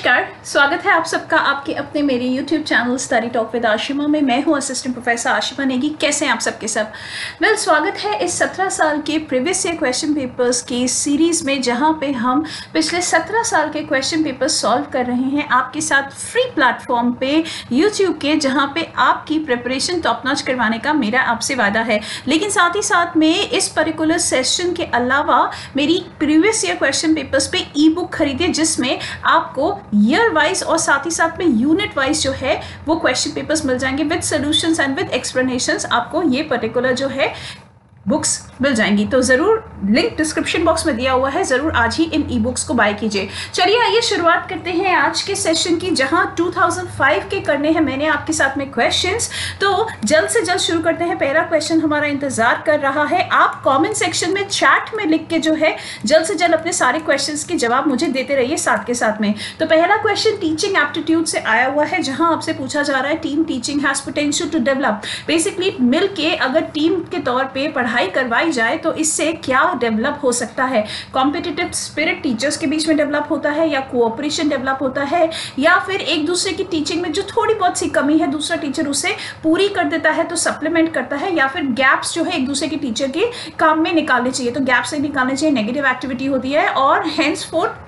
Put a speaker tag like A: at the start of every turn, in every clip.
A: नमस्कार, स्वागत है आप सबका आपके अपने मेरे YouTube channel study talk with Ashima में। मैं हूं असिस्टेंट प्रोफेसर आशिमा नेगी। कैसे हैं आप सबके सब? स्वागत है इस 17 साल के प्रीवियस ईयर क्वेश्चन पेपर्स की सीरीज़ में, जहां पे हम पिछले 17 साल के क्वेश्चन पेपर्स सॉल्व कर रहे हैं आपके साथ फ्री प्लेटफॉर्म पे YouTube के, जहां पे आपकी प्रिपरेशन टॉप नॉच करवाने का मेरा आपसे वादा है। लेकिन साथ ही साथ में इस पर्टिकुलर सेशन के अलावा मेरी प्रीवियस ईयर क्वेश्चन पेपर्स पे ई बुक खरीदिए, जिसमें आपको ईयर वाइज और साथ ही साथ में यूनिट वाइज जो है वो क्वेश्चन पेपर्स मिल जाएंगे with solutions and with explanations. आपको ये पर्टिकुलर जो है बुक्स मिल जाएंगी, तो ज़रूर लिंक डिस्क्रिप्शन बॉक्स में दिया हुआ है, ज़रूर आज ही इन ई बुक्स को बाय कीजिए। चलिए आइए शुरुआत करते हैं आज के सेशन की, जहां 2005 के करने हैं मैंने आपके साथ में क्वेश्चंस। तो जल्द से जल्द शुरू करते हैं। पहला क्वेश्चन हमारा इंतजार कर रहा है। आप कमेंट सेक्शन में चैट में लिख के जो है जल्द से जल्द अपने सारे क्वेश्चंस के जवाब मुझे देते रहिए साथ के साथ में। तो पहला क्वेश्चन टीचिंग एप्टीट्यूड से आया हुआ है, जहां आपसे पूछा जा रहा है team teaching has potential to develop. Basically मिल के अगर टीम के तौर पर पढ़ाई करवाई जाए तो इससे क्या डेवलप हो सकता है? कॉम्पिटिटिव स्पिरिट टीचर्स के बीच में डेवलप होता है, या कोऑपरेशन डेवलप होता है, या फिर एक दूसरे की टीचिंग में जो थोड़ी बहुत सी कमी है दूसरा टीचर उसे पूरी कर देता है तो सप्लीमेंट करता है, या फिर गैप्स जो है एक दूसरे की टीचर के काम में निकालने चाहिए तो गैप से निकालने चाहिए। नेगेटिव एक्टिविटी होती है और हेंसफोर्थ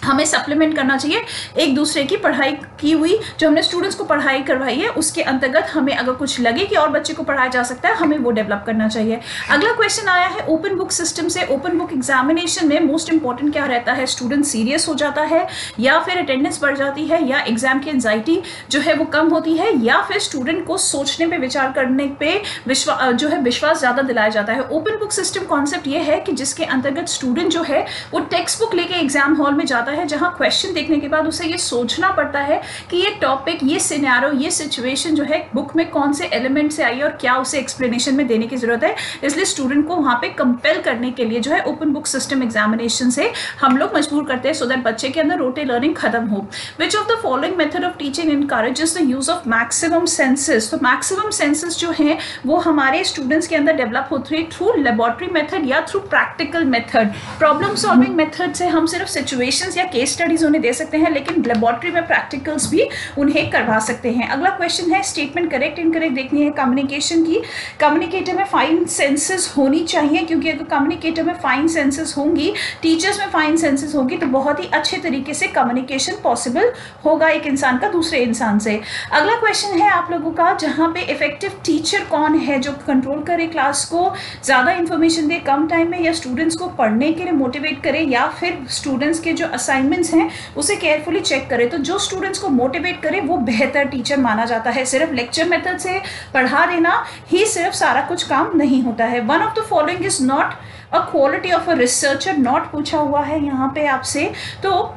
A: हमें सप्लीमेंट करना चाहिए एक दूसरे की पढ़ाई की हुई, जो हमने स्टूडेंट्स को पढ़ाई करवाई है उसके अंतर्गत हमें अगर कुछ लगे कि और बच्चे को पढ़ाया जा सकता है, हमें वो डेवलप करना चाहिए। अगला क्वेश्चन आया है ओपन बुक सिस्टम से। ओपन बुक एग्जामिनेशन में मोस्ट इंपॉर्टेंट क्या रहता है? स्टूडेंट सीरियस हो जाता है, या फिर अटेंडेंस बढ़ जाती है, या एग्जाम की एंजाइटी जो है वो कम होती है, या फिर स्टूडेंट को सोचने पे विचार करने पे विश्वास ज़्यादा दिलाया जाता है। ओपन बुक सिस्टम कॉन्सेप्ट ये है कि जिसके अंतर्गत स्टूडेंट जो है वो टेक्स्ट बुक लेके एग्जाम हॉल में जाता है, जहां क्वेश्चन देखने के बाद उसे ये सोचना पड़ता है कि ये टॉपिक, ये सिनेरियो, ये सिचुएशन जो है बुक में कौन से एलिमेंट से आई है और क्या उसे एक्सप्लेनेशन में देने की जरूरत है। इसलिए स्टूडेंट को वहां पे कंपेल करने के लिए जो है ओपन बुक सिस्टम एग्जामिनेशन से हम लोग मजबूर करते हैं, सो दैट बच्चे के अंदर रोटे लर्निंग खत्म हो। विच of the following method of teaching encourages the use of maximum senses? तो मैक्सिमम सेंसेस जो हैं वो हमारे स्टूडेंट्स के अंदर डेवलप होते हैं थ्रू लेबोरेटरी मेथड या through practical method. Problem solving method से हम सिर्फ सिचुएशंस या केस स्टडीज उन्हें दे सकते हैं, लेकिन लेबोरेटरी में प्रैक्टिकल्स भी उन्हें करवा सकते हैं। अगला क्वेश्चन है स्टेटमेंट करेक्ट इनकरेक्ट देखनी है कम्युनिकेशन की। कम्युनिकेटर में फाइन सेंसेस होनी चाहिए, क्योंकि अगर कम्युनिकेटर में फाइन सेंसेस होंगी, टीचर्स में फाइन सेंसेस होगी, तो बहुत ही अच्छे तरीके से कम्युनिकेशन पॉसिबल होगा एक इंसान का दूसरे इंसान से। अगला क्वेश्चन है आप लोगों का, जहां पे इफेक्टिव टीचर कौन है जो कंट्रोल करे क्लास को, ज्यादा इंफॉर्मेशन दे कम टाइम में, या स्टूडेंट्स को पढ़ने के लिए मोटिवेट करे, या फिर स्टूडेंट्स के जो असाइनमेंट्स हैं उसे केयरफुली चेक करे। तो जो स्टूडेंट्स को मोटिवेट करे वो बेहतर टीचर माना जाता है। सिर्फ लेक्चर मेथड से पढ़ा देना ही सिर्फ सारा कुछ काम नहीं होता है। One of the following is not a quality of a researcher. Not पूछा हुआ है यहाँ पे आपसे, तो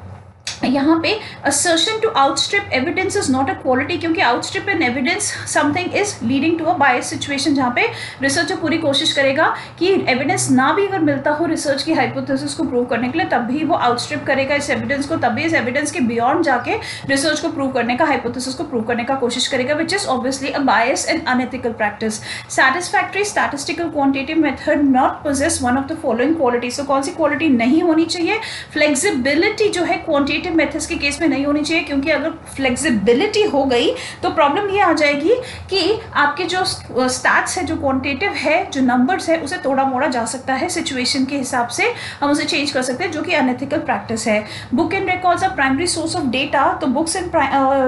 A: यहाँ पे assertion to outstrip evidence is not a quality, क्योंकि outstrip an evidence something is leading to a biased situation, जहाँ पे रिसर्चर पूरी कोशिश करेगा कि एविडेंस ना भी अगर मिलता हो रिसर्च की हाइपोथेसिस को प्रूव करने के लिए, तब भी वो आउटस्ट्रिप करेगा इस एविडेंस को, तब भी इस एविडेंस के बियॉन्ड जाके रिसर्च को प्रूव करने का, हाइपोथेसिस को प्रूव करने का कोशिश करेगा, which is obviously a bias and unethical practice. Satisfactory statistical quantitative method not possess one of the following qualities. तो कौन सी क्वालिटी नहीं होनी चाहिए? फ्लेक्सिबिलिटी जो है क्वांटिटेटिव मेथड्स के केस में नहीं होनी चाहिए, क्योंकि अगर फ्लेक्सिबिलिटी हो गई तो प्रॉब्लम ये आ जाएगी कि आपके जो स्टैट्स है, जो क्वांटिटेटिव है, जो नंबर्स है, उसे तोड़ा मोड़ा जा सकता है सिचुएशन के हिसाब से, हम उसे चेंज कर सकते हैं, जो कि अनएथिकल प्रैक्टिस है। Book and records are primary source of data. तो बुक्स एंड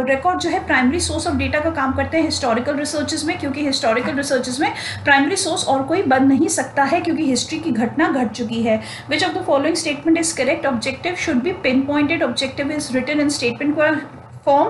A: रिकॉर्ड जो है प्राइमरी सोर्स ऑफ डेटा का काम करते हैं हिस्टोरिकल रिसर्चेस में, क्योंकि हिस्टोरिकल रिसर्चेस में प्राइमरी सोर्स और कोई बन नहीं सकता है, क्योंकि हिस्ट्री की घटना घट चुकी है। Which of the following statement is correct? Objective should be pin pointed. Objective is written in statement form,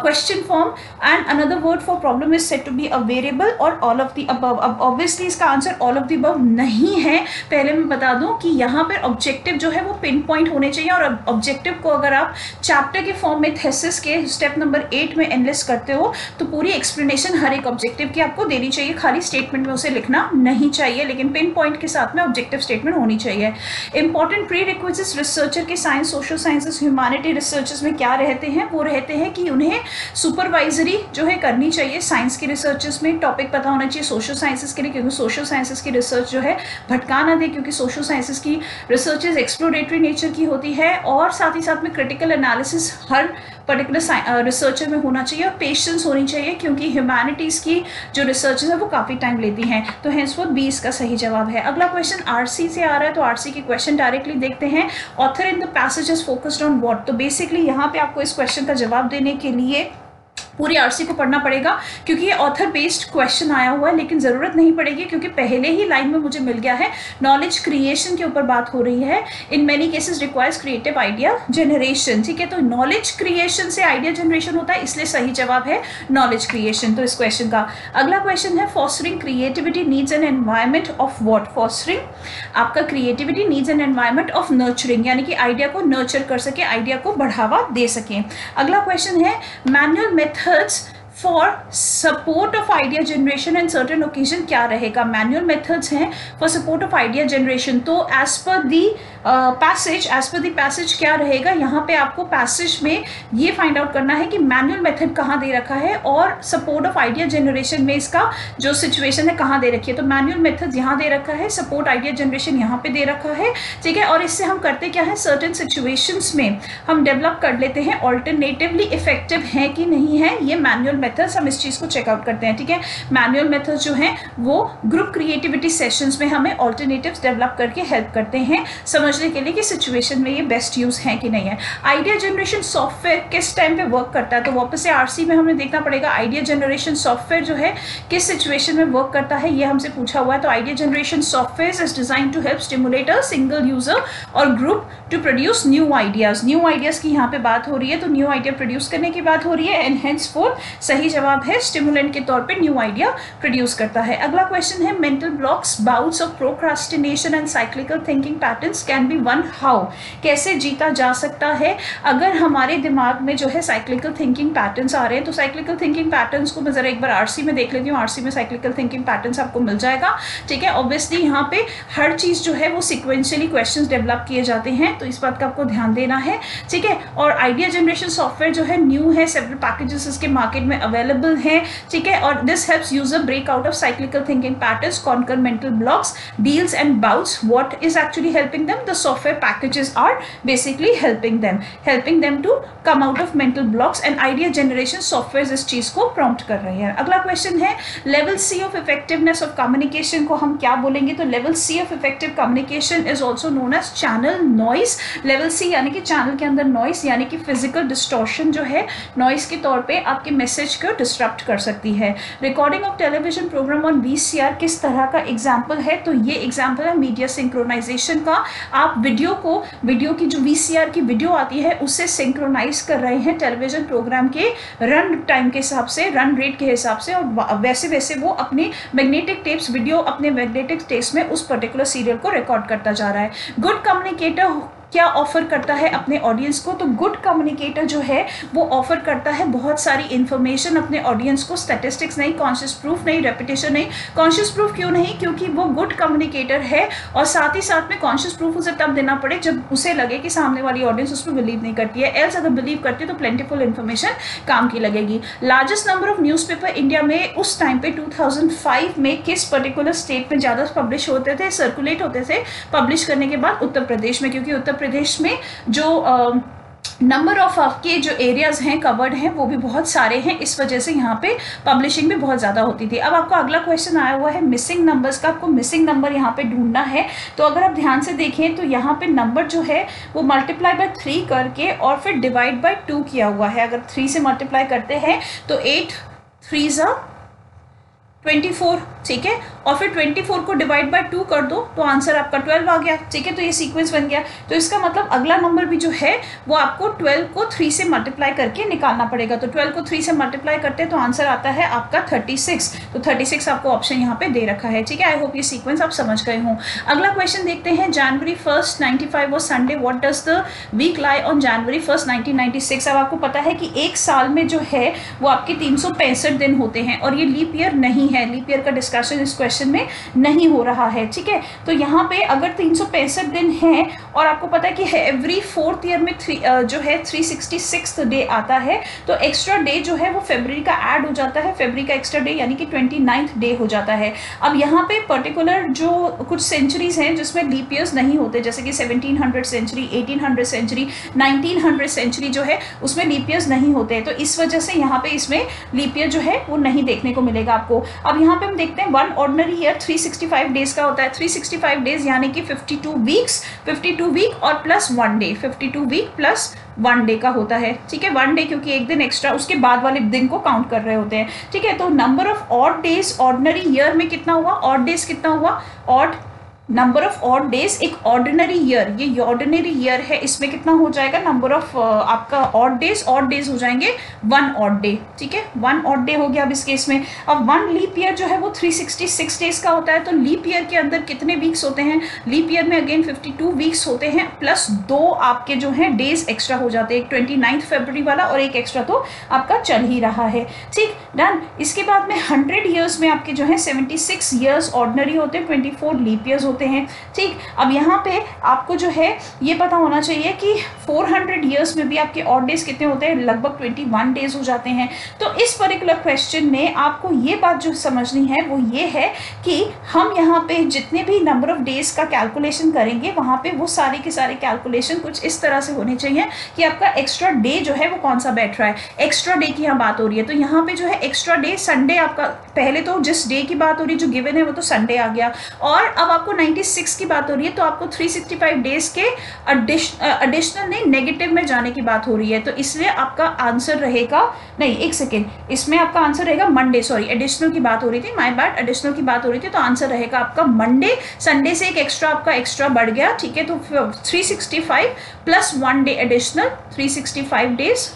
A: question form, and another word for problem is said to be a variable or all of the above। अब obviously इसका answer all of the above नहीं है। पहले मैं बता दूं कि यहाँ पर ऑब्जेक्टिव जो है वो पिन पॉइंट होने चाहिए, और ऑब्जेक्टिव को अगर आप चैप्टर के फॉर्म में थेसिस के स्टेप नंबर 8 में एनलिस्ट करते हो, तो पूरी एक्सप्लेनेशन हर एक ऑब्जेक्टिव की आपको देनी चाहिए, खाली स्टेटमेंट में उसे लिखना नहीं चाहिए, लेकिन पिन पॉइंट के साथ में ऑब्जेक्टिव स्टेटमेंट होनी चाहिए। इंपॉर्टेंट प्री रिक्विजिट्स रिसर्चर के science, social sciences, humanity researches में क्या रहते हैं? वो रहते कहते हैं कि उन्हें सुपरवाइजरी जो है करनी चाहिए साइंस के रिसर्चेस में। टॉपिक पता होना चाहिए सोशल साइंसेस के लिए, क्योंकि सोशल साइंसेस की रिसर्च जो है भटका ना दे, क्योंकि सोशल साइंसेस की रिसर्चेस एक्सप्लोरेटरी नेचर की होती है। और साथ ही साथ में क्रिटिकल एनालिसिस हर पर्टिकुलर रिसर्चर में होना चाहिए, और पेशेंस होनी चाहिए, क्योंकि ह्यूमैनिटीज़ की जो रिसर्च है वो काफ़ी टाइम लेती हैं। तो हैंसफोर्थ बी इसका सही जवाब है। अगला क्वेश्चन आरसी से आ रहा है, तो आरसी के क्वेश्चन डायरेक्टली देखते हैं। Author in the passage is focused on what. तो बेसिकली यहाँ पे आपको इस क्वेश्चन का जवाब देने के लिए पूरी आरसी को पढ़ना पड़ेगा, क्योंकि ये ऑथर बेस्ड क्वेश्चन आया हुआ है, लेकिन ज़रूरत नहीं पड़ेगी क्योंकि पहले ही लाइन में मुझे मिल गया है नॉलेज क्रिएशन के ऊपर बात हो रही है। In many cases requires creative idea generation. ठीक है, तो नॉलेज क्रिएशन से आइडिया जनरेशन होता है, इसलिए सही जवाब है नॉलेज क्रिएशन। तो इस क्वेश्चन का अगला क्वेश्चन है fostering creativity needs an environment of what. Fostering आपका creativity needs an environment of nurturing, यानी कि आइडिया को नर्चर कर सके, आइडिया को बढ़ावा दे सके। अगला क्वेश्चन है manual methods for support of idea generation and certain occasion क्या रहेगा। मैनुअल मेथड्स हैं for support of idea generation, तो एज पर दी पैसेज क्या रहेगा। यहाँ पे आपको पैसेज में ये फाइंड आउट करना है कि मैनुअल मेथड कहाँ दे रखा है और सपोर्ट ऑफ आइडिया जनरेशन में इसका जो सिचुएशन है कहाँ दे रखी है। तो मैनुअल मेथड यहाँ दे रखा है, सपोर्ट आइडिया जनरेशन यहाँ पे दे रखा है। ठीक है, और इससे हम करते क्या है, सर्टेन सिचुएशंस में हम डेवलप कर लेते हैं ऑल्टरनेटिवली इफेक्टिव है कि नहीं है ये मैनुअल मेथड्स। हम इस चीज़ को चेकआउट करते हैं। ठीक है, मैनुअल मेथड्स जो हैं वो ग्रुप क्रिएटिविटी सेशंस में हमें ऑल्टरनेटिव्स डेवलप करके हेल्प करते हैं समझने के लिए कि सिचुएशन में ये बेस्ट यूज़ है कि नहीं है। आइडिया जनरेशन सॉफ्टवेयर किस टाइम पे वर्क करता है, तो वापस से आरसी में हमें देखना पड़ेगा आइडिया जनरेशन सॉफ्टवेयर जो है किस सिचुएशन में वर्क करता है, ये हमसे पूछा हुआ है। तो idea generation software is design to help stimulate a single user और group to produce new ideas. New ideas की यहाँ पे बात हो रही है, तो न्यू आइडिया प्रोड्यूस करने की बात हो रही है, एंड हेंसफोर्थ सही जवाब है स्टिमुलेंट के तौर पे न्यू आइडिया प्रोड्यूस करता है। अगला क्वेश्चन है mental blocks bouts of procrastination and cyclical thinking patterns can be one how. कैसे जीता जा सकता है अगर हमारे दिमाग में जो है साइक्लिकल थिंकिंग पैटर्न्स आ रहे हैं। तो साइक्लिकल थिंकिंग पैटर्न्स को मैं जरा एक बार आरसी में देख लेती हूँ। आरसी में साइक्लिकल थिंकिंग पैटर्न्स आपको मिल जाएगा। ठीक है, ऑब्वियसली यहाँ पे हर चीज जो है वो सिक्वेंशियली क्वेश्चंस डेवलप किए जाते हैं, तो इस बात का आपको ध्यान देना है। ठीक है, और आइडिया जनरेशन सॉफ्टवेयर जो है न्यू है, सेवरल पैकेजेस इसके मार्केट में अवेलेबल है। ठीक है, और this helps user break out of cyclical thinking patterns, conquer mental blocks, deals and bouts. What is actually helping them, the software packages are basically helping them to come out of mental blocks, and idea generation software इस चीज को prompt कर रहे हैं। अगला question है level C of effectiveness of communication को हम क्या बोलेंगे, तो level C of effective communication is also known as channel noise. Level C यानी कि चैनल के अंदर नॉइस, यानी कि फिजिकल डिस्टॉर्शन जो है नॉइस के तौर पे आपके मैसेज को डिस्टरप्ट कर सकती है। Recording of television programme on VCR किस तरह का एग्जाम्पल है, तो ये एग्जाम्पल है मीडिया सिंक्रोनाइजेशन का। आप वीडियो की जो वीसीआर की वीडियो आती है उससे सिंक्रोनाइज कर रहे हैं टेलीविजन प्रोग्राम के रन टाइम के हिसाब से, रन रेट के हिसाब से, और वैसे वैसे वो अपने मैग्नेटिक टेप्स वीडियो अपने मैग्नेटिक टेप्स में उस पर्टिकुलर सीरियल को रिकॉर्ड करता जा रहा है। गुड कम्युनिकेटर क्या ऑफर करता है अपने ऑडियंस को, तो गुड कम्युनिकेटर जो है वो ऑफर करता है बहुत सारी इंफॉर्मेशन अपने ऑडियंस को, स्टैटिस्टिक्स नहीं, कॉन्शियस प्रूफ नहीं, रेपिटेशन नहीं। कॉन्शियस प्रूफ क्यों नहीं, क्योंकि वो गुड कम्युनिकेटर है, और साथ ही साथ में कॉन्शियस प्रूफ उसे तब देना पड़े जब उसे लगे कि सामने वाली ऑडियंस उस पर बिलीव नहीं करती है, एल्स अगर बिलीव करती है तो प्लेंटीफुल इन्फॉर्मेशन काम की लगेगी। Largest number of newspaper India में उस टाइम पे 2005 में किस पर्टिकुलर स्टेट में ज़्यादा पब्लिश होते थे, सर्कुलेट होते थे पब्लिश करने के बाद, उत्तर प्रदेश में, क्योंकि उत्तर प्रदेश में जो नंबर ऑफ आपके जो एरियाज हैं कवर्ड हैं वो भी बहुत सारे हैं, इस वजह से यहाँ पे पब्लिशिंग भी बहुत ज़्यादा होती थी। अब आपको अगला क्वेश्चन आया हुआ है मिसिंग नंबर्स का। आपको मिसिंग नंबर यहाँ पे ढूंढना है, तो अगर आप ध्यान से देखें तो यहाँ पे नंबर जो है वो मल्टीप्लाई बाय 3 करके और फिर डिवाइड बाय 2 किया हुआ है। अगर 3 से मल्टीप्लाई करते हैं तो 8 3 24, ठीक है, और फिर 24 को डिवाइड बाय 2 कर दो तो आंसर आपका 12 आ गया। ठीक है, तो ये सीक्वेंस बन गया। तो इसका मतलब अगला नंबर भी जो है वो आपको 12 को 3 से मल्टीप्लाई करके निकालना पड़ेगा। तो 12 को 3 से मल्टीप्लाई करते हैं तो आंसर आता है आपका 36। तो 36 आपको ऑप्शन यहाँ पे दे रखा है। ठीक है, आई होप ये सीक्वेंस आप समझ गए हों। अगला क्वेश्चन देखते हैं, जनवरी 1 1995 वो Sunday, what does the week lie on January 1 1996। अब आपको पता है कि एक साल में जो है वो आपके 365 दिन होते हैं, और ये लीप ईयर नहीं है। लीप ईयर का डिस्कशन डिस्कशन इस क्वेश्चन में नहीं हो रहा है, ठीक है। तो यहाँ पे अगर 365 दिन है और आपको पता है कि एवरी 4th ईयर में जो है 366 डे आता है, तो एक्स्ट्रा डे जो है वो फरवरी का ऐड हो जाता है, फरवरी का एक्स्ट्रा डे यानी कि 29th डे हो जाता है। अब यहाँ पे पर्टिकुलर जो कुछ सेंचुरीज हैं जिसमें लीप ईयर्स नहीं होते, जैसे कि 1700 सेंचुरी, 1800 सेंचुरी, 1900 सेंचुरी जो है उसमें लीप ईयर्स नहीं होते, तो इस वजह से यहाँ पे इसमें लीप ईयर जो है वो नहीं देखने को मिलेगा आपको। अब यहाँ पे हम देखते हैं 1 ऑर्डिनरी ईयर 365 डेज का होता है, 365 डेज यानी कि 52 वीक्स, 52 वीक और plus 1 day, 52 week plus 1 day का होता है, ठीक है। 1 डे क्योंकि एक दिन एक्स्ट्रा उसके बाद वाले दिन को काउंट कर रहे होते हैं, ठीक है। तो number of odd days ordinary year में कितना हुआ, ऑड डेज कितना हुआ, odd number of odd days एक ऑर्डिनरी ईयर, ये ऑर्डिनरी ईयर है, इसमें कितना हो जाएगा नंबर ऑफ आपका ऑड डेज हो जाएंगे 1 ऑड डे, ठीक है। 1 ऑड डे हो गया अब इस केस में। अब 1 लीप ईयर जो है वो 366 डेज का होता है, तो लीप ईयर के अंदर कितने वीक्स होते हैं, लीप ईयर में अगेन 52 वीक्स होते हैं, प्लस 2 आपके जो हैं डेज एक्स्ट्रा हो जाते हैं, एक 29 फरवरी वाला और एक एक्स्ट्रा तो आपका चल ही रहा है, ठीक, डन। इसके बाद में 100 ईयर्स में आपके जो है 76 ईयर्स ऑर्डिनरी होते हैं, 24 लीप ईयर्स होते हैं, ठीक। अब यहाँ पे आपको जो है ये पता होना चाहिए कि 400 ईयर्स में भी आपके ऑड डेज कितने होते हैं, लगभग 21 डेज हो जाते हैं। तो इस पर्टिकुलर क्वेश्चन में आपको ये बात जो समझनी है वो ये है कि हम यहाँ पे जितने भी नंबर ऑफ डेज का कैलकुलेशन करेंगे वहाँ पे वो सारे के सारे कैलकुलेशन कुछ इस तरह से होने चाहिए कि आपका एक्स्ट्रा डे जो है वो कौन सा बैठ रहा है, एक्स्ट्रा डे की यहाँ बात हो रही है, तो यहाँ पे जो है एक्स्ट्रा डे संडे आपका, पहले तो जिस डे की बात हो रही है जो गिवन है वो तो संडे आ गया, और अब आपको 96 की बात हो रही है, तो आपको 365 डेज के एडिशनल नहीं नेगेटिव में जाने की बात हो रही है, तो इसलिए आपका आंसर रहेगा, नहीं एक सेकेंड, इसमें आपका आंसर रहेगा मंडे, सॉरी एडिशनल की बात हो रही थी, माय बैड, एडिशनल की बात हो रही थी, तो आंसर रहेगा आपका मंडे। संडे से एक एक्स्ट्रा आपका एक्स्ट्रा बढ़ गया, ठीक है, तो 365 plus 1 day additional, 365 days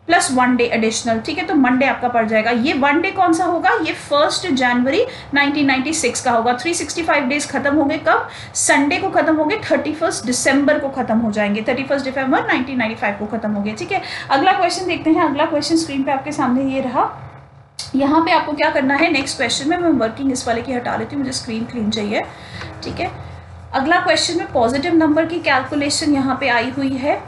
A: plus 1 day additional, ठीक है, तो मंडे आपका पड़ जाएगा। ये 1 डे कौन सा होगा, ये 1 जनवरी 1996 का होगा। 365 डेज खत्म होंगे कब, संडे को खत्म होंगे, 31 दिसंबर को खत्म हो जाएंगे, 31 दिसंबर 1995 को खत्म हो गए, ठीक है। अगला क्वेश्चन देखते हैं। अगला क्वेश्चन स्क्रीन पे आपके सामने ये रहा। यहाँ पे आपको क्या करना है, नेक्स्ट क्वेश्चन में मैं वर्किंग इस वाले की हटा लेती हूँ, मुझे स्क्रीन क्लीन चाहिए, ठीक है। अगला क्वेश्चन में पॉजिटिव नंबर की कैलकुलेशन यहाँ पे आई हुई है।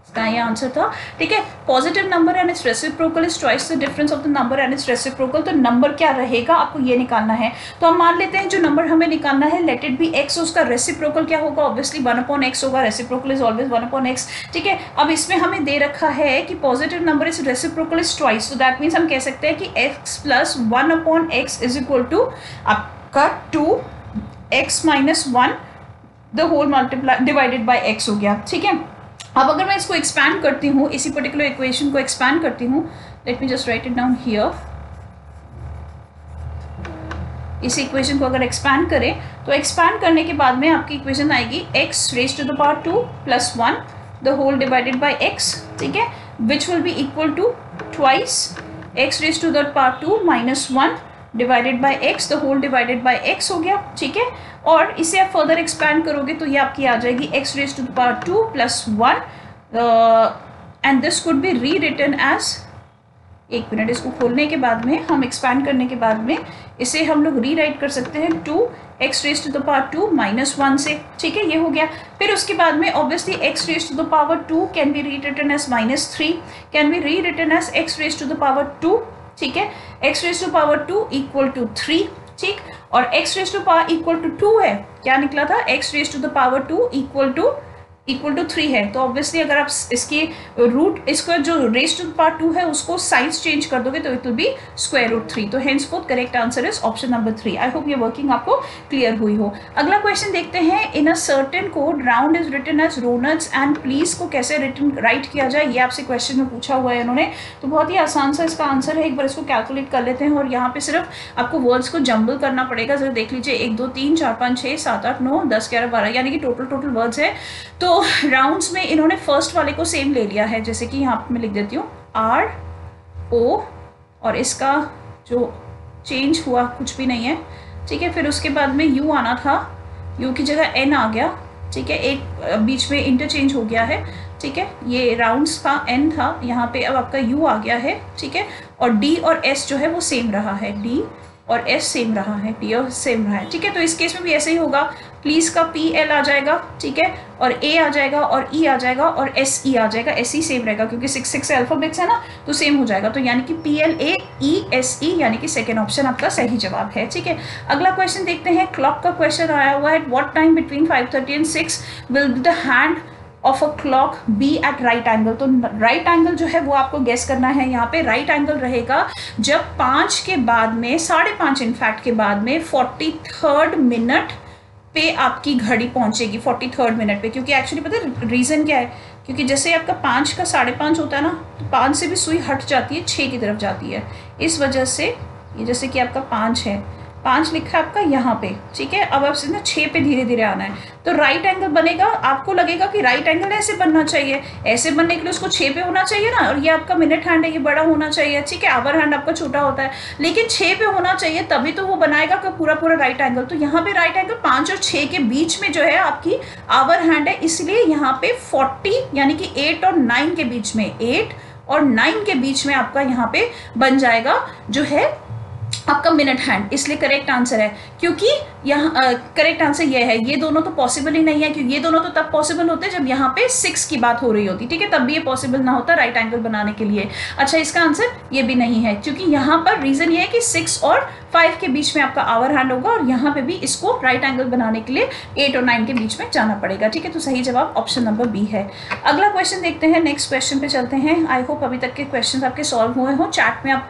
A: का ये आंसर था, ठीक है। Positive number and it's reciprocal is twice the difference of the number and it's reciprocal, तो नंबर क्या रहेगा आपको ये निकालना है। तो हम मान लेते हैं जो नंबर हमें निकालना है लेट इट बी x, उसका रेसिप्रोकल क्या होगा, ऑब्वियसली 1/x होगा, रेसिप्रोकल इज ऑलवेज 1/x, ठीक है। अब इसमें हमें दे रखा है कि positive number is reciprocal is twice, तो दैट मीन्स हम कह सकते हैं कि x plus 1/x is equal to आपका 2x minus 1 the whole multiply divided by x हो गया, ठीक है। अब अगर मैं इसको एक्सपैंड करती हूँ, इसी पर्टिकुलर इक्वेशन को एक्सपैंड करती हूँ, let me just right it down here, इस इक्वेशन को अगर एक्सपैंड करें तो एक्सपैंड करने के बाद में आपकी इक्वेशन आएगी x raise to the power 2 plus 1 the whole divided by x, ठीक है, which will be equal to twice x raise to the power 2 minus 1 divided by x the whole divided by x हो गया, ठीक है। और इसे आप further expand करोगे तो ये आपकी आ जाएगी x raise to the power 2 plus 1 and this could be rewritten as, एक मिनट, इसको खोलने के बाद में हम एक्सपैंड करने के बाद में इसे हम लोग री राइट कर सकते हैं 2x raise to the power 2 minus 1 से, ठीक है, ये हो गया। फिर उसके बाद में obviously x raise to the power 2 can be rewritten as -3, can be rewritten as x raise to the power 2, ठीक है, x raise to power 2 equal to 3, ठीक, और x raise to power equal to 2 है, क्या निकला था, x raise to the power 2 equal to 3 है, तो ऑब्वियसली अगर आप इसकी रूट, इसका जो रेज टू पावर 2 है उसको साइज चेंज कर दोगे तो it will be square root 3, तो hence fourth correct answer is option number 3। I hope ये वर्किंग आपको क्लियर हुई हो। अगला क्वेश्चन देखते हैं, in a certain code round is written as ronts and please को कैसे रिटन राइट किया जाए, ये आपसे क्वेश्चन में पूछा हुआ है इन्होंने, तो बहुत ही आसान सा इसका आंसर है, एक बार इसको कैलकुलेट कर लेते हैं। और यहाँ पे सिर्फ आपको वर्ड्स को जम्बल करना पड़ेगा, जरा देख लीजिए, 1 2 3 4 5 6 7 8 9 10 11 12 यानी कि टोटल वर्ड्स है। तो राउंड्स में इन्होंने फर्स्ट वाले को सेम ले लिया है, जैसे कि यहाँ पे मैं लिख देती हूँ RO, और इसका जो चेंज हुआ कुछ भी नहीं है, ठीक है। फिर उसके बाद में U आना था, U की जगह N आ गया, ठीक है, एक बीच में इंटरचेंज हो गया है, ठीक है, ये राउंड्स का एन था, यहाँ पे अब आपका यू आ गया है, ठीक है, और डी और एस जो है वो सेम रहा है, डी और एस सेम रहा है, डी और सेम रहा है, ठीक है। तो इस केस में भी ऐसे ही होगा, प्लीज का पी एल आ जाएगा, ठीक है, और ए आ जाएगा और ई आ जाएगा और एस ई आ जाएगा, एस ई सेम रहेगा क्योंकि 6 अल्फाबेट्स है ना, तो सेम हो जाएगा। तो यानी कि P L A E S E, यानी कि सेकेंड ऑप्शन आपका सही जवाब है, ठीक है। अगला क्वेश्चन देखते हैं, क्लॉक का क्वेश्चन आया हुआ है, what time between 5:30 and 6 will the hand of a clock be at right angle. तो राइट एंगल जो है वो आपको गेस करना है, यहाँ पे राइट एंगल रहेगा जब 5 के बाद में, 5:30 इनफैक्ट के बाद में 43rd मिनट पे आपकी घड़ी पहुंचेगी, 43rd मिनट पे, क्योंकि एक्चुअली पता है रीज़न क्या है, क्योंकि जैसे आपका 5 का 5:30 होता है ना, तो 5 से भी सुई हट जाती है, 6 की तरफ जाती है, इस वजह से ये जैसे कि आपका 5 है, 5 लिखा है आपका यहाँ पे, ठीक है, अब आप सीधे 6 पे धीरे धीरे आना है, तो राइट एंगल बनेगा, आपको लगेगा कि राइट एंगल ऐसे बनना चाहिए, ऐसे बनने के लिए उसको 6 पे होना चाहिए ना, और ये आपका मिनट हैंड है, ये बड़ा होना चाहिए, ठीक है, आवर हैंड आपका छोटा होता है, लेकिन 6 पे होना चाहिए, तभी तो वो बनाएगा का पूरा पूरा राइट एंगल। तो यहाँ पे राइट एंगल 5 और 6 के बीच में जो है आपकी आवर हैंड है, इसलिए यहाँ पे 40 यानी कि 8 और 9 के बीच में, 8 और 9 के बीच में आपका यहाँ पे बन जाएगा जो है आपका मिनट हैंड, इसलिए करेक्ट आंसर है, क्योंकि यहाँ करेक्ट आंसर ये है, ये दोनों तो पॉसिबल ही नहीं है, क्योंकि ये दोनों तो तब पॉसिबल होते हैं जब यहाँ पे 6 की बात हो रही होती, ठीक है, तब भी ये पॉसिबल ना होता राइट एंगल बनाने के लिए। अच्छा, इसका आंसर ये भी नहीं है, क्योंकि यहाँ पर रीजन ये है कि 6 और 5 के बीच में आपका आवर हैंड होगा, और यहाँ पे भी इसको राइट एंगल बनाने के लिए 8 और 9 के बीच में जाना पड़ेगा, ठीक है। तो सही जवाब ऑप्शन नंबर बी है। अगला क्वेश्चन देखते हैं, नेक्स्ट क्वेश्चन पे चलते हैं। आई होप अभी तक के क्वेश्चन आपके सॉल्व हुए हों, चैट में आप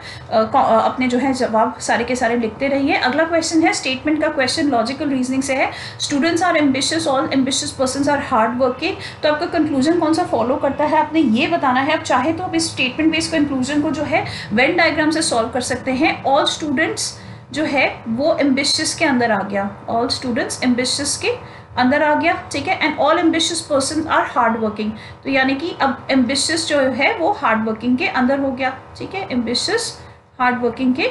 A: अपने जो है जवाब सारे के सारे लिखते रहिए। अगला क्वेश्चन है स्टेटमेंट का क्वेश्चन, लॉजिकल रीजनिंग से है, students are ambitious, all ambitious persons are hard working. तो आपका कंक्लूजन कौन सा फॉलो करता है, आपने ये बताना है। आप चाहे तो आप इस स्टेटमेंट बेस्ड कंक्लूजन को जो है वेन डायग्राम से सॉल्व कर सकते हैं। ऑल स्टूडेंट्स जो है वो एम्बिशियस के अंदर आ गया, ऑल स्टूडेंट्स एम्बिशियस के अंदर आ गया, ठीक है, and all ambitious person are hard working. तो यानी कि अब एम्बिशियस जो है वो हार्ड वर्किंग के अंदर हो गया, ठीक है, एम्बिशियस हार्ड वर्किंग के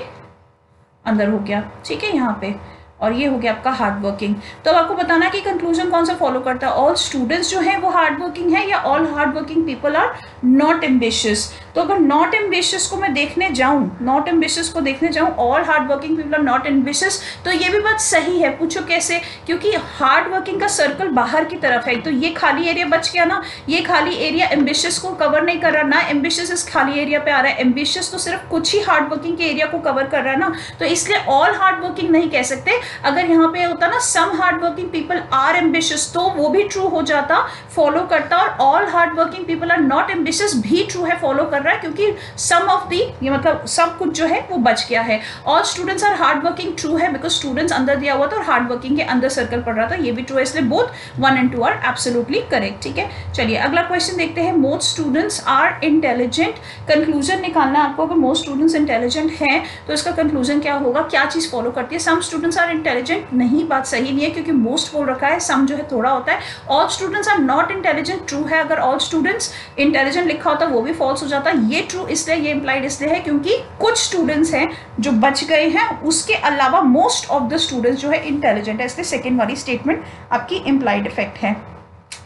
A: अंदर हो गया, ठीक है, यहाँ पे, और ये हो गया आपका हार्ड वर्किंग। तो अब आपको बताना है कि कंक्लूजन कौन सा फॉलो करता है, ऑल स्टूडेंट्स जो है वो हार्ड वर्किंग है या all hard working people are not ambitious. तो अगर नॉट एम्बिशियस को मैं देखने जाऊं, नॉट एम्बिशियस को देखने जाऊं, all hard working people are not ambitious, तो ये भी बात सही है। पूछो कैसे, क्योंकि हार्ड वर्किंग का सर्कल बाहर की तरफ है, तो ये खाली एरिया बच गया ना, ये खाली एरिया एम्बिशियस को कवर नहीं कर रहा ना, एम्बिशियस इस खाली एरिया पे आ रहा है, एम्बिशियस तो सिर्फ कुछ ही हार्ड वर्किंग के एरिया को कवर कर रहा है ना, तो इसलिए ऑल हार्ड वर्किंग नहीं कह सकते। अगर यहाँ पे होता ना some hard working people are ambitious, तो वो भी ट्रू हो जाता, फॉलो करता, और all hard working people are not ambitious भी ट्रू है, फॉलो कर रहा है, क्योंकि सम ऑफ दी, ये मतलब सब कुछ जो है वो बच गया है। All students are hard working true है, बिकॉज स्टूडेंट्स अंदर दिया हुआ था और हार्ड वर्किंग के अंदर सर्कल पड़ रहा था, ये भी ट्रू है, इसलिए both 1 and 2 are absolutely correct, ठीक है। चलिए अगला क्वेश्चन देखते हैं, most students are intelligent. Conclusion निकालना है आपको, अगर मोस्ट स्टूडेंट्स इंटेलिजेंट हैं तो इसका कंक्लूजन क्या होगा, क्या चीज फॉलो करती है। सम स्टूडेंट्स आर इंटेलिजेंट, नहीं, बात सही नहीं है, क्योंकि मोस्ट बोल रखा है, सम जो है थोड़ा होता है। All students are not intelligent, true है, अगर ऑल स्टूडेंट्स इंटेलिजेंट लिखा होता वो भी फॉल्स हो जाता, ये ट्रू इसलिए, ये इंप्लाइड इसलिए है क्योंकि कुछ स्टूडेंट्स हैं जो बच गए हैं, उसके अलावा मोस्ट ऑफ द स्टूडेंट्स जो है इंटेलिजेंट है, इसलिए सेकेंड वाली स्टेटमेंट आपकी इंप्लाइड इफेक्ट है।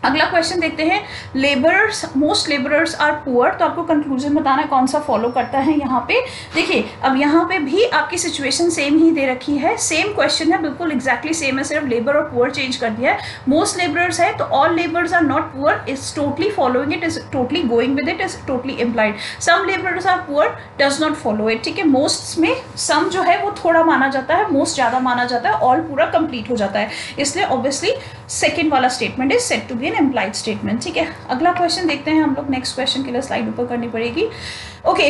A: अगला क्वेश्चन देखते हैं, labourers, most labourers are poor. तो आपको कंक्लूजन बताना है कौन सा फॉलो करता है। यहाँ पे देखिए, अब यहाँ पे भी आपकी सिचुएशन सेम ही दे रखी है, सेम क्वेश्चन है, बिल्कुल एग्जैक्टली सेम है, सिर्फ लेबर और पुअर चेंज कर दिया है। मोस्ट लेबरर्स है तो all labourers are not poor, is totally following it, is totally going with it, is totally implied. Some labourers are poor does not follow it, ठीक है। मोस्ट में सम जो है वो थोड़ा माना जाता है, मोस्ट ज़्यादा माना जाता है, ऑल पूरा कंप्लीट हो जाता है, इसलिए ऑब्वियसली सेकेंड वाला statement is said to be an implied statement, ठीक है। अगला क्वेश्चन देखते हैं हम लोग, नेक्स्ट क्वेश्चन के लिए स्लाइड ऊपर करनी पड़ेगी। ओके,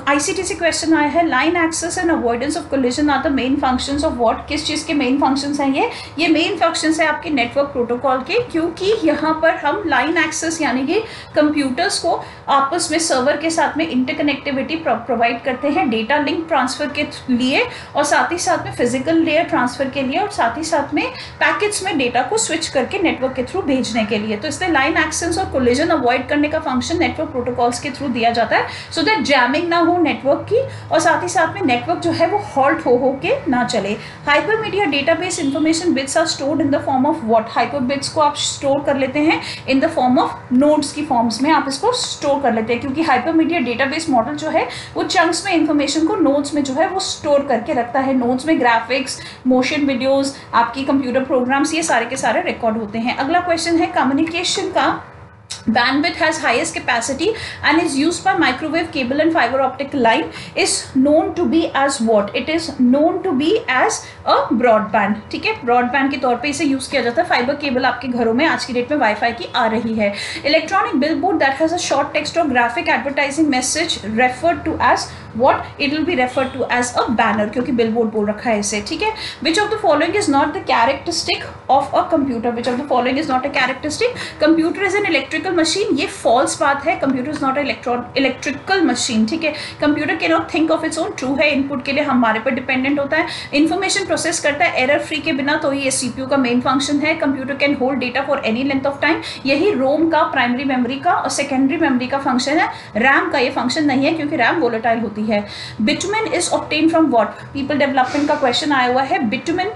A: आईसीटीसी क्वेश्चन आया है, line access and avoidance of collision are the main functions of what. किस चीज़ के मेन फंक्शंस हैं ये मेन फंक्शंस है आपके नेटवर्क प्रोटोकॉल के, क्योंकि यहाँ पर हम लाइन एक्सेस यानी कि कंप्यूटर्स को आपस में सर्वर के साथ में इंटरकनेक्टिविटी प्रोवाइड करते हैं डेटा लिंक ट्रांसफर के लिए, और साथ ही साथ में फिजिकल लेयर ट्रांसफर के लिए, और साथ ही साथ में पैकेट्स में डेटा डेटा को स्विच करके नेटवर्क के थ्रू भेजने के लिए। तो इसलिए लाइन एक्सेस और कोलिजन अवॉइड करने का फंक्शन नेटवर्क प्रोटोकॉल्स के थ्रू दिया जाता है, सो दैट जैमिंग ना हो नेटवर्क की, और साथ ही साथ में नेटवर्क जो है वो हॉल्ट हो के ना चले। Hypermedia database information bits are stored in the form of what? Hyper bits को आप स्टोर कर लेते हैं in the form of nodes की फॉर्म्स में आप इसको स्टोर कर लेते हैं, क्योंकि हाइपरमीडिया डेटाबेस मॉडल जो है वो चंक्स में इंफॉर्मेशन को नोड्स में जो है वो स्टोर करके रखता है। नोड्स में ग्राफिक्स, मोशन वीडियोस, आपकी कंप्यूटर प्रोग्राम्स, ये सारे के सारे रिकॉर्ड होते हैं। अगला क्वेश्चन है कम्युनिकेशन का bandwidth has highest capacity and is used by microwave cable and fiber optic line is known to be as what? It is known to be as a broadband। ठीक है, broadband के तौर पे इसे use किया जाता है। फाइबर केबल आपके घरों में आज की डेट में वाईफाई की आ रही है। Electronic billboard that has a short text और graphic advertising message referred to as what? It will be referred to as a banner, क्योंकि बिलबोर्ड बोल रखा है इसे। ठीक है, which of the following is not the characteristic of a computer? Which of the following is not a characteristic? Computer is an electrical machine, ये false बात है। Computer is not an electrical machine। ठीक है, computer cannot think of its own, true है। Input के लिए हमारे पर डिपेंडेंट होता है। इंफॉर्मेशन प्रोसेस करता है एरर फ्री के बिना, तो ये CPU का मेन फंक्शन है। Computer can hold data for any length of time, यही रोम का, प्राइमरी मेमोरी का और सेकेंडरी मेमोरी का फंक्शन है। रैम का ये फंक्शन नहीं है, क्योंकि रैम वोलेटाइल होती है। Bitumen is obtain from what? People development का क्वेश्चन आया हुआ है। बिटुमेन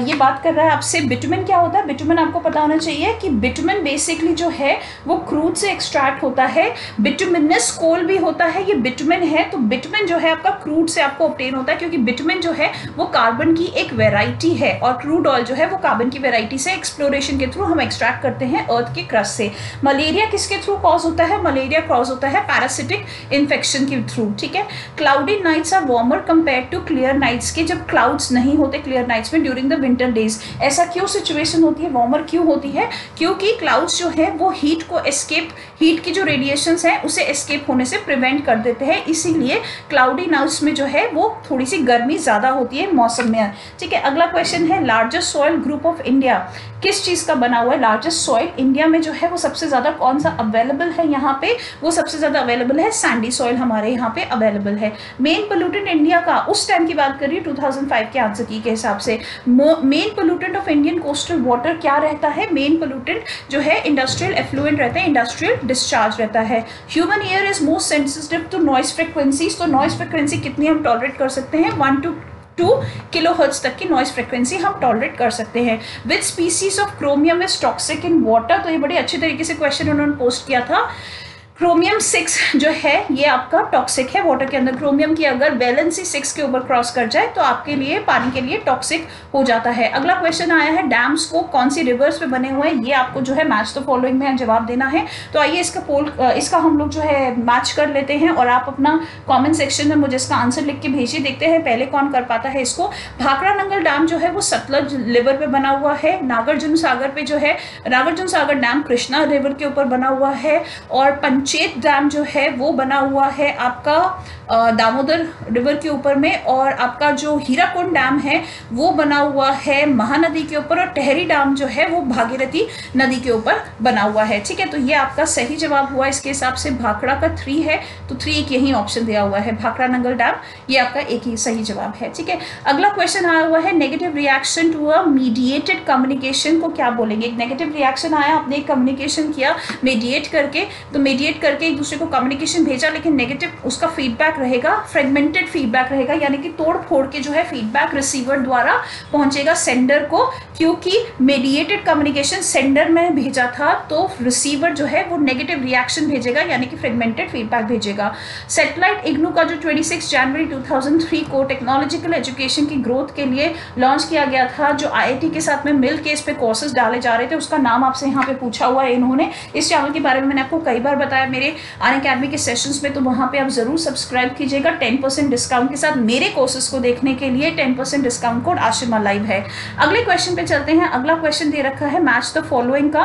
A: ये बात कर रहा है आपसे, बिटुमेन क्या होता है? बिटुमेन आपको पता होना चाहिए कि बिटुमेन बेसिकली जो है वो क्रूड से एक्सट्रैक्ट होता है। बिटुमिनस कोल भी होता है, ये बिटुमेन है। तो बिटुमेन जो है आपका क्रूड से आपको ऑब्टेन होता है, क्योंकि बिटुमेन जो है वो कार्बन की एक वेराइटी है, और क्रूड ऑयल जो है वो कार्बन की वेराइटी से एक्सप्लोरेशन के थ्रू हम एक्सट्रैक्ट करते हैं अर्थ के क्रस्ट से। मलेरिया किसके थ्रू कॉज होता है? मलेरिया कॉज होता है पैरासिटिक इन्फेक्शन के थ्रू। ठीक है, cloudy nights are warmer compared to clear nights के जब क्लाउड्स नहीं होते क्लियर नाइट्स में ड्यूरिंग द विंटर डेज। ऐसा क्यों सिचुएशन होती है, वार्मर क्यों होती है? क्योंकि क्लाउड्स जो है वो हीट को एस्केप, हीट की जो रेडिएशंस है उसे एस्केप होने से प्रिवेंट कर देते हैं, इसीलिए क्लाउडी नाइट्स में जो है वो थोड़ी सी गर्मी ज्यादा होती है मौसम में। ठीक है, अगला क्वेश्चन है largest soil group of India किस चीज का बना हुआ है? लार्जेस्ट सॉइल इंडिया में जो है वो सबसे ज्यादा कौन सा अवेलेबल है यहाँ पे? वो सबसे ज्यादा अवेलेबल है सैंडी सॉइल, हमारे यहाँ पे अवेलेबल है। मेन पोल्यूटेंट इंडिया का उस टाइम की बात कर रही है 2005 के आंसर की के हिसाब से। Main pollutant of Indian coastal water क्या रहता है? मेन पोल्यूटेंट जो है इंडस्ट्रियल एफ्लुएंट रहता है, इंडस्ट्रियल डिस्चार्ज रहता है। Human ear is most sensitive to noise frequencies, तो नॉइज फ्रिक्वेंसी कितनी हम टॉलरेट कर सकते हैं? 1 to 2 किलोहर्ट्ज तक की नॉइज फ्रिक्वेंसी हम टॉलरेट कर सकते हैं। Which species of chromium is toxic in water? तो ये बड़े अच्छे तरीके से क्वेश्चन उन्होंने पोस्ट किया था। क्रोमियम 6 जो है ये आपका टॉक्सिक है वाटर के अंदर। क्रोमियम की अगर वैलेंसी 6 के ऊपर क्रॉस कर जाए तो आपके लिए, पानी के लिए टॉक्सिक हो जाता है। अगला क्वेश्चन आया है डैम्स को कौन सी रिवर्स पे बने हुए हैं? ये आपको जो है मैच द फॉलोइंग में जवाब देना है। तो आइए इसका हम लोग जो है मैच कर लेते हैं, और आप अपना कॉमेंट सेक्शन में मुझे इसका आंसर लिख के भेजिए। देखते हैं पहले कौन कर पाता है इसको। भाखड़ा नंगल डैम जो है वो सतलज रिवर पे बना हुआ है। नागार्जुन सागर पे जो है, नागार्जुन सागर डैम कृष्णा रिवर के ऊपर बना हुआ है। और चेत डैम जो है वो बना हुआ है आपका दामोदर रिवर के ऊपर में। और आपका जो हीराकुंड डैम है वो बना हुआ है महानदी के ऊपर। और टेहरी डैम जो है वो भागीरथी नदी के ऊपर बना हुआ है। ठीक है, तो ये आपका सही जवाब हुआ। इसके हिसाब से भाखड़ा का 3 है, तो 3 एक यही ऑप्शन दिया हुआ है, भाखड़ा नंगल डैम, ये आपका एक ही सही जवाब है। ठीक है, अगला क्वेश्चन आया हुआ है negative reaction to a mediated communication को क्या बोलेंगे? एक नेगेटिव रिएक्शन आया, आपने एक कम्युनिकेशन किया मीडिएट करके, तो मीडिएट करके एक दूसरे को कम्युनिकेशन भेजा, लेकिन नेगेटिव उसका फीडबैक रहेगा, फ्रेगमेंटेड फीडबैक रहेगा, यानी कि तोड़ फोड़ के जो है फीडबैक रिसीवर द्वारा पहुंचेगा सेंडर को। क्योंकि मीडिएटेड कम्युनिकेशन सेंडर में भेजा था, तो रिसीवर जो है वो नेगेटिव रिएक्शन भेजेगा, यानी कि फ्रेगमेंटेड फीडबैक भेजेगा। सैटेलाइट इग्नू का जो 26 जनवरी 2003 को टेक्नोलॉजिकल एजुकेशन की ग्रोथ के लिए लॉन्च किया गया था, जो IIT के साथ में मिल के इस पे कोर्सेज डाले जा रहे थे, उसका नाम आपसे यहाँ पे पूछा हुआ है इन्होंने। इस चैनल के बारे में मैंने आपको कई बार बताया मेरे अनअकैडमी के सेशंस में, तो वहाँ पे आप जरूर सब्सक्राइब कीजिएगा 10% डिस्काउंट के साथ। मेरे कोर्सेज को देखने के लिए 10% डिस्काउंट कोड आशिमा लाइव है। अगले क्वेश्चन पे चलते हैं। अगला क्वेश्चन दे रखा है मैच द फॉलोइंग का।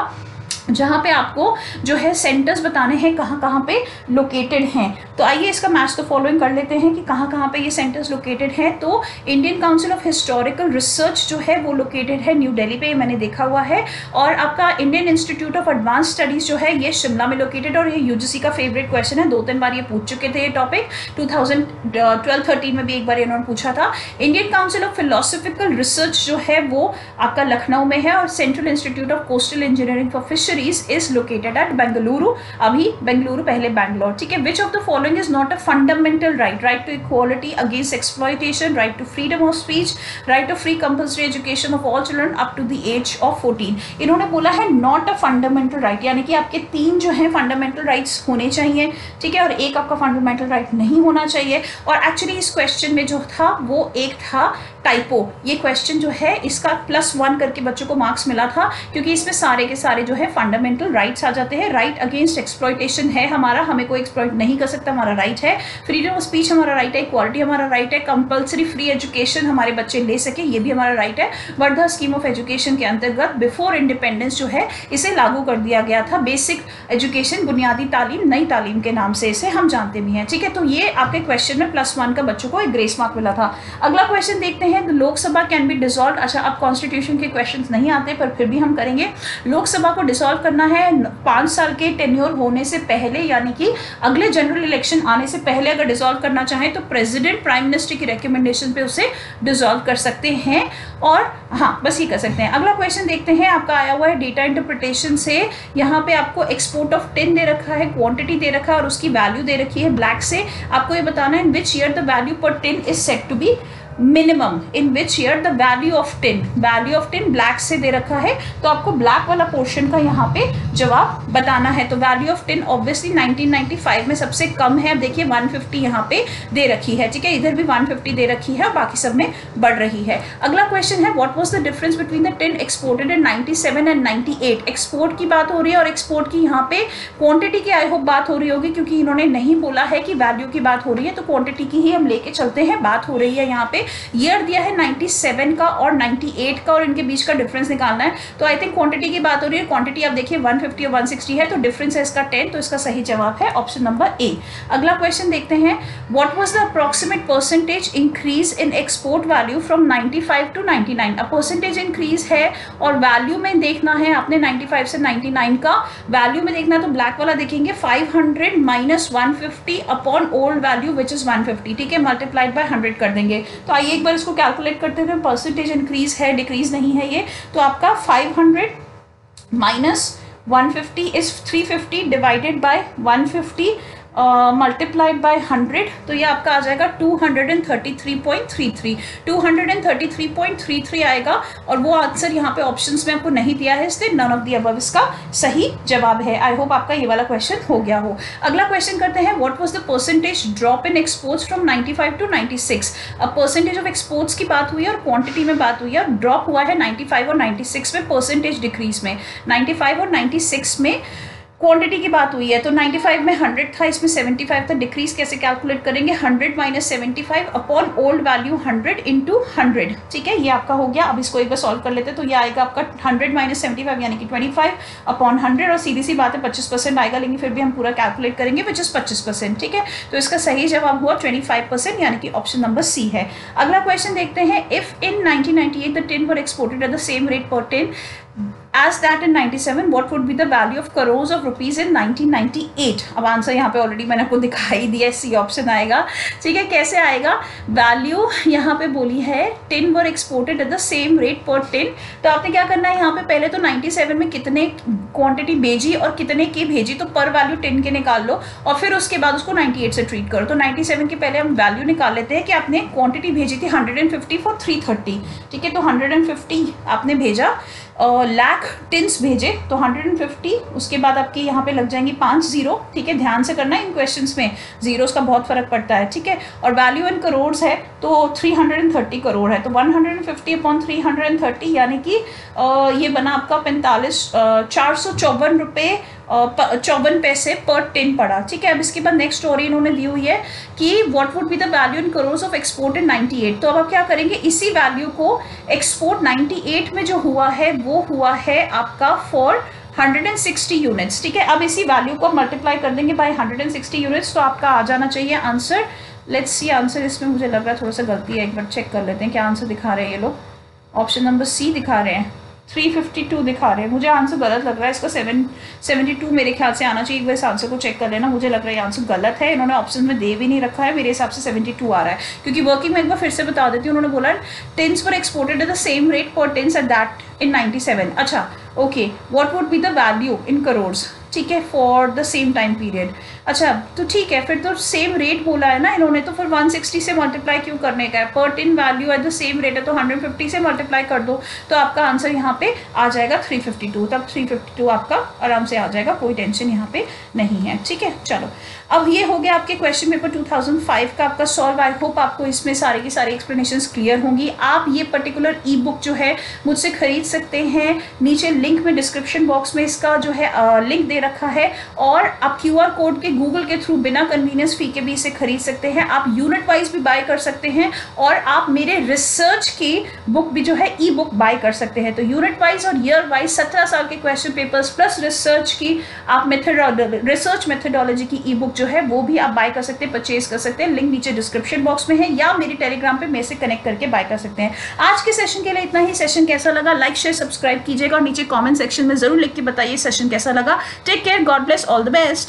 A: जहाँ पे आपको जो है सेंटर्स बताने हैं कहाँ कहाँ पे लोकेटेड हैं। तो आइए इसका मैच तो फॉलोइंग कर लेते हैं कि कहाँ कहाँ पे ये सेंटर्स लोकेटेड हैं। तो Indian council of historical research जो है वो लोकेटेड है न्यू दिल्ली पे, मैंने देखा हुआ है। और आपका Indian institute of advance studies जो है ये शिमला में लोकेटेड, और ये यूजीसी का फेवरेट क्वेश्चन है, 2-3 बार ये पूछ चुके थे ये टॉपिक। 2012-13 में भी एक बार इन्होंने पूछा था। Indian council of philosophical research जो है वो आपका लखनऊ में है, और central institute of coastal engineering for fisheries is located at Bengaluru, अभी बेंगलुरु पहले बैंगलोर, ठीक है। Which of the following is not a fundamental right? Right to equality against exploitation, right to freedom of speech, right to free compulsory education of all children up to the age of 14। इन्होंने बोला है not a fundamental right, यानी कि आपके 3 जो है fundamental rights होने चाहिए, ठीक है, और एक आपका फंडामेंटल राइट नहीं होना चाहिए। और एक्चुअली इस क्वेश्चन में जो था वो एक था टाइपो, ये क्वेश्चन जो है इसका +1 करके बच्चों को मार्क्स मिला था, क्योंकि इसमें सारे के सारे जो है फंडामेंटल राइट्स आ जाते हैं। राइट अगेंस्ट एक्सप्लॉयटेशन है हमारा, हमें कोई एक्सप्लॉयट नहीं कर सकता, हमारा राइट है। फ्रीडम ऑफ स्पीच हमारा राइट है, इक्वालिटी हमारा राइट है, कंपल्सरी फ्री एजुकेशन हमारे बच्चे ले सके ये भी हमारा राइट है। वर्धा स्कीम ऑफ एजुकेशन के अंतर्गत बिफोर इंडिपेंडेंस जो है इसे लागू कर दिया गया था, बेसिक एजुकेशन, बुनियादी तालीम, नई तालीम के नाम से इसे हम जानते भी हैं, ठीक है। तो ये आपके क्वेश्चन में +1 का बच्चों को एक ग्रेस मार्क मिला था। अगला क्वेश्चन देखते हैं, लोकसभा कैन बी डिसॉल्व। अच्छा, अब कॉन्स्टिट्यूशन के क्वेश्चंस नहीं आते पर फिर भी हम करेंगे। लोकसभा को डिसॉल्व करना है 5 साल के टेन्योर होने से पहले, यानी कि अगले जनरल इलेक्शन आने से पहले अगर डिसॉल्व करना चाहें तो प्रेसिडेंट प्राइम मिनिस्टर की रिकमेंडेशन पे उसे डिसॉल्व कर सकते हैं, और हाँ बस ये कर सकते हैं। अगला क्वेश्चन देखते हैं, आपका आया हुआ है डेटा इंटरप्रिटेशन से। यहाँ पे आपको एक्सपोर्ट ऑफ टिन दे रखा है, क्वांटिटी दे रखा है और उसकी वैल्यू दे रखी है ब्लैक से। आपको ये बताना है in which year the value per tin is set to be minimum, in which year the value of tin black से दे रखा है, तो आपको ब्लैक वाला पोर्शन का यहाँ पे जवाब बताना है। तो वैल्यू ऑफ टिन ऑब्वियसली 1995 में सबसे कम है। अब देखिए 150 यहाँ पे दे रखी है, ठीक है, इधर भी 150 दे रखी है, बाकी सब में बढ़ रही है। अगला क्वेश्चन है, what was the difference between the tin exported in 97 and 98? Export की बात हो रही है और एक्सपोर्ट की यहाँ पे क्वांटिटी की आई होप बात हो रही होगी, क्योंकि इन्होंने नहीं बोला है कि वैल्यू की बात हो रही है, तो क्वांटिटी की ही हम लेके चलते हैं। बात हो रही है यहाँ पे, ईयर दिया है 97 का और 98 का, और इनके बीच का डिफरेंस निकालना है। तो आई थिंक क्वांटिटी की बात हो रही है, क्वांटिटी आप देखिए 150 और 160 है, तो डिफरेंस है इसका 10, तो इसका सही जवाब है ऑप्शन नंबर ए। अगला क्वेश्चन देखते हैं, what was the approximate percentage increase in export value from 95 to 99? अब परसेंटेज इंक्रीज है और वैल्यू में देखना है आपने 95 से 99 का, वैल्यू में देखना है तो ब्लैक वाला देखेंगे 500 minus 150 upon old value which is 150, ठीक है, मल्टीप्लाइड बाय 100 कर देंगे। तो आइए एक बार इसको कैलकुलेट करते हैं, परसेंटेज इंक्रीज है डिक्रीज नहीं है ये। तो आपका 500 minus 150 is 350 divided by 150 multiplied by 100, तो ये आपका आ जाएगा 233.33 233.33 आएगा। और वो आंसर यहाँ पे ऑप्शंस में आपको नहीं दिया है, इसलिए नन ऑफ द अबव इसका सही जवाब है। आई होप आपका ये वाला क्वेश्चन हो गया हो। अगला क्वेश्चन करते हैं, what was the percentage drop in exports from 95 to 96? अब परसेंटेज ऑफ एक्सपोर्ट्स की बात हुई है और क्वांटिटी में बात हुई है, ड्रॉप हुआ है 95 और 96 में, परसेंटेज डिक्रीज में 95 और 96 में क्वांटिटी की बात हुई है। तो 95 में 100 था, इसमें 75 था, डिक्रीज कैसे कैलकुलेट करेंगे? 100 minus 75 upon old value 100 into 100, ठीक है, ये आपका हो गया। अब इसको एक बार सॉल्व कर लेते हैं, तो ये आएगा आपका 100 माइनस 75 यानी कि 25 अपॉन 100, और सीधी सी बात है 25% आएगा, लेकिन फिर भी हम पूरा कैलकुलेट करेंगे विच इज 25%, ठीक है। तो इसका सही जवाब हुआ 25%, यानी कि ऑप्शन नंबर सी है। अगला क्वेश्चन देखते हैं, if in 1998 the tin were exported at the same rate पर tin as that in 97, what would be the value of crores of rupees in 1998? अब आंसर यहाँ पे ऑलरेडी मैंने आपको दिखाई दिया, सी ऑप्शन आएगा, ठीक है। कैसे आएगा? वैल्यू यहाँ पे बोली है tin were exported at the same rate पर टिन, तो आपने क्या करना है, यहाँ पे पहले तो 97 में कितने क्वांटिटी भेजी और कितने की भेजी, तो पर वैल्यू 10 के निकाल लो, और फिर उसके बाद उसको 98 से ट्रीट करो। तो 97 के पहले हम वैल्यू निकाल लेते हैं कि आपने क्वांटिटी भेजी थी 150 फॉर 330, ठीक है, तो 150 आपने भेजा, लाख टिन्स भेजे, तो 150, उसके बाद आपकी यहाँ पे लग जाएंगी 5 जीरो, ठीक है, ध्यान से करना है इन क्वेश्चंस में, जीरोस का बहुत फर्क पड़ता है, ठीक है। और वैल्यू इन करोड़ है तो 330 करोड़ है, तो 150 अपॉन 330 यानी कि ये बना आपका 454 रुपये 54 पैसे पर टिन पड़ा, ठीक है। अब इसके बाद नेक्स्ट स्टोरी इन्होंने दी हुई है कि what would be the value in crores of export इन 98, तो अब आप क्या करेंगे, इसी वैल्यू को एक्सपोर्ट 98 में जो हुआ है वो हुआ है आपका फॉर 160 यूनिट्स, ठीक है। अब इसी वैल्यू को मल्टीप्लाई कर देंगे बाय 160 यूनिट्स, तो आपका आ जाना चाहिए आंसर। Let's C answer. इसमें मुझे लग रहा है थोड़ा सा गलती है, एक बार चेक कर लेते हैं क्या आंसर दिखा रहे हैं ये लोग। ऑप्शन नंबर सी दिखा रहे हैं 352 दिखा रहे हैं, मुझे आंसर गलत लग रहा है। इसका 72 मेरे ख्याल से आना चाहिए। एक बार इस आंसर को चेक कर लेना, मुझे लग रहा है ये आंसर गलत है, इन्होंने ऑप्शन में दे भी नहीं रखा है। मेरे हिसाब से 72 आ रहा है, क्योंकि वर्किंग में एक बार फिर से बता देती हूँ। उन्होंने बोला tins were exported at the same rate per tins at that in 97। अच्छा okay, what would be the value in crores, ठीक है, for the same time period. अच्छा तो ठीक है, फिर तो सेम रेट बोला है ना इन्होंने, तो फिर 160 से मल्टीप्लाई क्यों करने का है? पर tin value eight the same rate है तो 150 से मल्टीप्लाई कर दो, तो आपका आंसर यहाँ पे आ जाएगा 352। तब 352 आपका आराम से आ जाएगा, कोई टेंशन यहाँ पे नहीं है, ठीक है। चलो अब ये हो गया आपके क्वेश्चन पेपर 2005 का आपका सॉल्व। आई होप आपको इसमें सारी की सारी एक्सप्लेनेशंस क्लियर होंगी। आप ये पर्टिकुलर ई बुक जो है मुझसे खरीद सकते हैं, नीचे लिंक में डिस्क्रिप्शन बॉक्स में इसका जो है लिंक दे रखा है, और आप QR कोड के गूगल के थ्रू बिना कन्वीनियंस फी के भी इसे खरीद सकते हैं। आप यूनिट वाइज भी बाय कर सकते हैं, और आप मेरे रिसर्च की बुक भी जो है ई बुक बाय कर सकते हैं। तो यूनिट वाइज और ईयर वाइज 17 साल के क्वेश्चन पेपर्स प्लस रिसर्च की आप रिसर्च मेथडोलॉजी की ई बुक जो है वो भी आप बाय कर सकते हैं, परचेज कर सकते हैं। लिंक नीचे डिस्क्रिप्शन बॉक्स में है, या मेरी टेलीग्राम पे मेरे से कनेक्ट करके बाय कर सकते हैं। आज के सेशन के लिए इतना ही। सेशन कैसा लगा लाइक शेयर सब्सक्राइब कीजिएगा, और नीचे कमेंट सेक्शन में जरूर लिख के बताइए सेशन कैसा लगा। Take care, God bless, all the best.